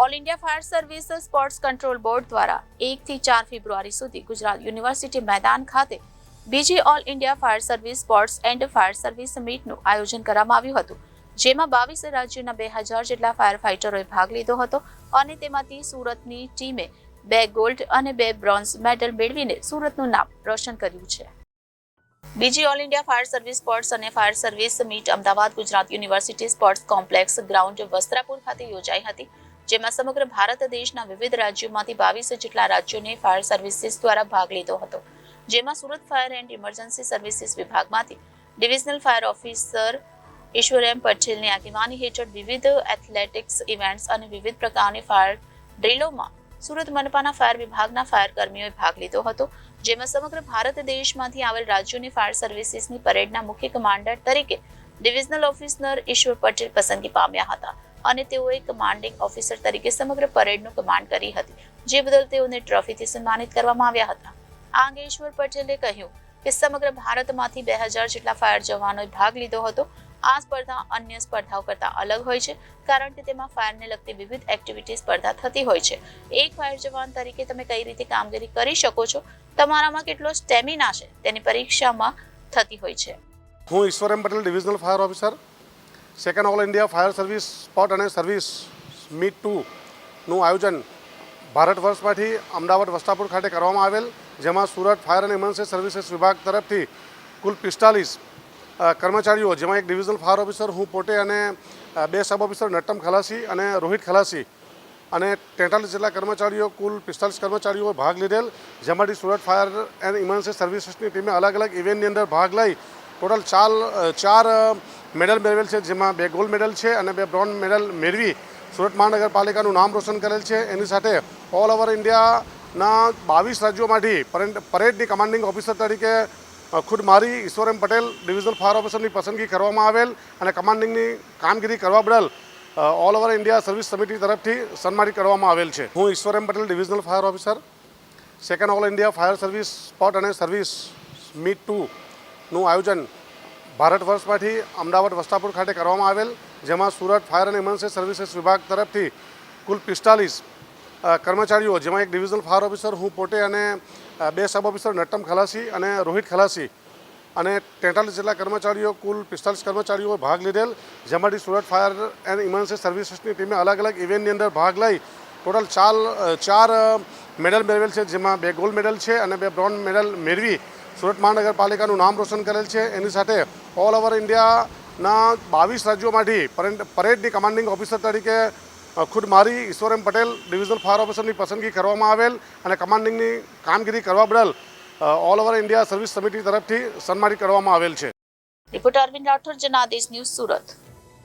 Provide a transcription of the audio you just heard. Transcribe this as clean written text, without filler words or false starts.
All India fire service sports control board દ્વારા 1 થી 4 ફેબ્રુઆરી સુધી ગુજરાત યુનિવર્સિટી મેદાન ખાતે બીજી all India fire service sports and fire service મીટનું આયોજન કરવામાં આવ્યું હતું, જેમાં 22 રાજ્યોના 2000 જેટલા ફાયર ફાઇટરોએ ભાગ લીધો હતો અને તેમાંથી સુરતની ટીમે 2 ગોલ્ડ અને 2 બ્રોન્ઝ મેડલ મેળવીને સુરતનું નામ રોશન કર્યું છે. બીજી all India fire service sports અને fire service meet Ahmedabad Gujarat university sports complex ground Vastrapur ખાતે યોજાઈ હતી, જેમાં સમગ્ર ભારત દેશના વિવિધ રાજ્યોમાંથી 22 જેટલા રાજ્યોને ફાયર સર્વિસીસ દ્વારા ભાગ લીધો હતો, જેમાં Surat fire and emergency services વિભાગમાંથી ડિવિઝનલ ફાયર ઓફિસર ઈશ્વર એમ પટેલની આગેવાની હેઠળ વિવિધ એથ્લેટિક્સ ઇવેન્ટ્સ અને વિવિધ પ્રકારની ફાયર ડ્રીલોમાં સુરત મનપાના ફાયર વિભાગના ફાયર કર્મીઓએ ભાગ લીધો હતો, જેમાં સમગ્ર ભારત દેશમાંથી આવેલ રાજ્યોની ફાયર સર્વિસીસની પરેડના મુખ્ય કમાન્ડર તરીકે ડિવિઝનલ ઓફિસર ઈશ્વર પટેલ પસંદગી પામ્યા હતા અને તેઓએ કમાન્ડિંગ ઓફિસર તરીકે સમગ્ર પરેડનું કમાન્ડ કરી હતી, જે બદલ તેઓને ટ્રોફીથી સન્માનિત કરવામાં આવ્યા હતા. આ અંગે ઈશ્વર પટેલે કહ્યું કે સમગ્ર ભારતમાંથી 2000 જેટલા ફાયર જવાનોએ ભાગ લીધો હતો. આ સ્પર્ધા અન્ય સ્પર્ધાઓ કરતાં અલગ હોય છે, કારણ કે તેમાં ફાયરને લગતી વિવિધ એક્ટિવિટી સ્પર્ધા થતી હોય છે. એક ફાયર જવાન તરીકે તમે કઈ રીતે કામગીરી કરી શકો છો, તમારામાં કેટલો સ્ટેમિના છે, તેની પરીક્ષામાં થતી હોય છે. હું Ishwar M Patel, divisional fire officer, second all India fire service sport અને સર્વિસ મીટ 2નું આયોજન ભારત વર્ષમાંથી અમદાવાદ વસ્ત્રાપુર ખાતે કરવામાં આવેલ, જેમાં સુરત ફાયર અને ઇમરજન્સી સર્વિસીસ વિભાગ તરફથી કુલ 45 કર્મચારીઓ, જેમાં એક ડિવિઝનલ ફાયર ઓફિસર હું પોતે અને 2 સબ ઓફિસર નટ્ટમ ખલાસી અને રોહિત ખલાસી અને 43 જેટલા કર્મચારીઓ, કુલ 45 કર્મચારીઓએ ભાગ લીધેલ, જેમાંથી સુરત ફાયર એન્ડ ઇમરજન્સી સર્વિસીસની ટીમે અલગ અલગ ઇવેન્ટની અંદર ભાગ લઈ ટોટલ 4 મેડલ મેળવેલ છે, જેમાં 2 ગોલ્ડ મેડલ છે અને 2 બ્રોન્ઝ મેડલ મેળવી સુરત મહાનગરપાલિકાનું નામ રોશન કરેલ છે. એની સાથે ઓલ ઓવર ઇન્ડિયાના 22 રાજ્યોમાંથી પરેડની કમાન્ડિંગ ઓફિસર તરીકે ખુદ મારી ઈશ્વર એમ પટેલ ડિવિઝનલ ફાયર ઓફિસરની પસંદગી કરવામાં આવેલ અને કમાન્ડિંગની કામગીરી કરવા બદલ ઓલ ઓવર ઇન્ડિયા સર્વિસ સમિતિ તરફથી સન્માનિત કરવામાં આવેલ છે. હું Ishwar M Patel, divisional fire officer, second all India fire service sport અને સર્વિસ મીટ 2નું આયોજન ભારત વર્ષમાંથી અમદાવાદ વસ્ત્રાપુર ખાતે કરવામાં આવેલ, જેમાં સુરત ફાયર અને ઇમરજન્સી સર્વિસીસ વિભાગ તરફથી કુલ 45 કર્મચારીઓ, જેમાં એક ડિવિઝનલ ફાયર ઓફિસર હું પોતે અને 2 સબ ઓફિસર નટ્ટમ ખલાસી અને રોહિત ખલાસી અને 43 જેટલા કર્મચારીઓ, કુલ 45 કર્મચારીઓએ ભાગ લીધેલ, જેમાંથી સુરત ફાયર એન્ડ ઇમરજન્સી સર્વિસીસની ટીમે અલગ અલગ ઇવેન્ટની અંદર ભાગ લઈ ટોટલ 4 મેડલ મેળવેલ છે, જેમાં 2 ગોલ્ડ મેડલ છે અને 2 બ્રોન્ઝ મેડલ મેળવી સુરત મહાનગરપાલિકાનું નામ રોશન કરેલ છે. એની સાથે ઓલ ઓવર ઇન્ડિયાના 22 રાજ્યોમાંથી પરેડની કમાન્ડિંગ ઓફિસર તરીકે ખુદ મારી ઈશ્વર એમ પટેલ, ડિવિઝનલ ફાયર ઓફિસરની પસંદગી કરવામાં આવેલ અને કમાન્ડિંગની કામગીરી કરવા બદલ ઓલ ઓવર ઇન્ડિયા સર્વિસ સમિતિ તરફથી સન્માનિત કરવામાં આવેલ છે. Reporter Arvind Rathod, Janadesh News, Surat.